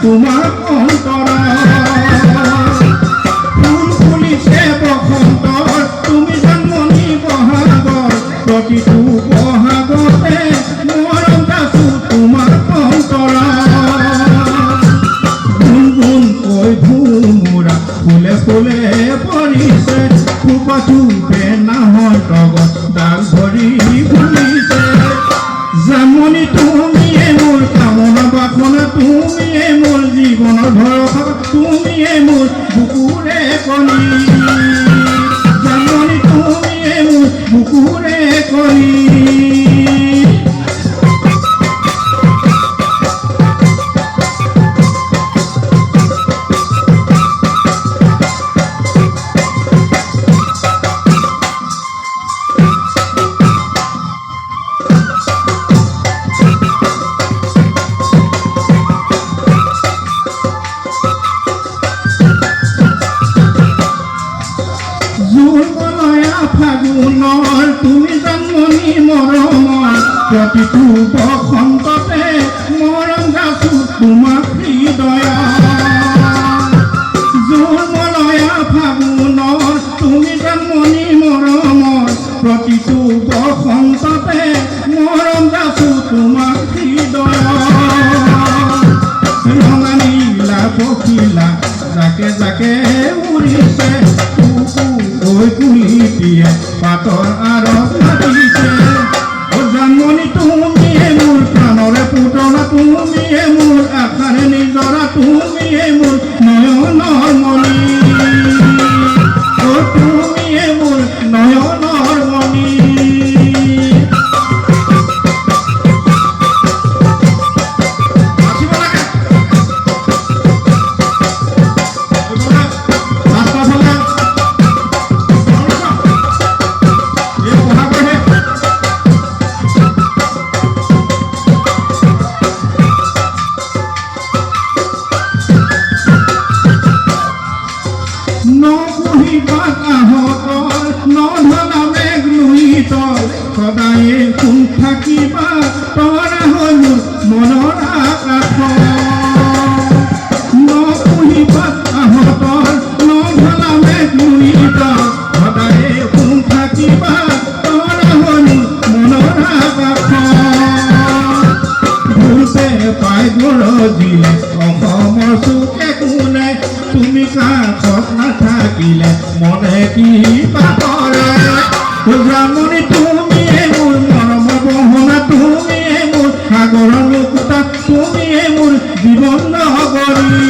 তোমাৰ অন্তৰত ফুল ফুলিছে বসন্তৰ তুমি জন্মনি বহাগৰ প্ৰতিটো বহাগতে মৰম আছো তোমাৰ অন্তৰত গুণগুণকৈ ঘুমুৰা ফুলে ফুলে পৰিছে থোপা থোপে নাহৰ তগত দাগ ধৰি ফুলিছে জামনি তুমিয়ে মোৰ কামনা বাসনা তুমিয়ে মোৰ জীৱনৰ ভৰসা তুমিয়ে মোৰ বুকুৰে কণী জামনি তুমিয়ে মোৰ বুকুৰে কণী ফাগুনৰ তুমি জন্মনি মৰমৰ প্ৰতিটো বসন্ততে মৰম গাছো তোমাক হৃদয় জোৰমলয়া ফাগুনৰ তুমি জন্মনি মৰমৰ প্ৰতিটো বসন্ততে মৰম গাছো তোমাক হৃদয় ৰঙা নীলা পখিলা জাকে জাকে উৰিছে কুলিটিয়ে পাতৰ আৰত মাতিছে জানমনি তুমিয়ে মোৰ প্ৰাণৰে পুতলা তুমিয়ে মোৰ আশাৰে নিজৰা তুমিয়ে মোৰ নয়নৰ মণি তুমিয়ে মোৰ নয়নৰ মণি সদায়ে কোন থাকিবা তৰা হৈ মোৰ মনৰ আকাশ নপুহিবা আহতৰ নভলা মেঘ লুইত সদায়ে কোন থাকিবা তৰা হৈ মোৰ মনৰ আকাশ ভুলতে পাই গৰজিলে অসমৰ চুকে কোনে তুমি কাষত নাথাকিলে মনে কি পাহৰে জামনি তুমিয়ে মোৰ মৰমৰ বহনা তুমিয়ে মোৰ সাগৰৰ মুকুতা তুমিয়ে মোৰ জীৱন নগৰী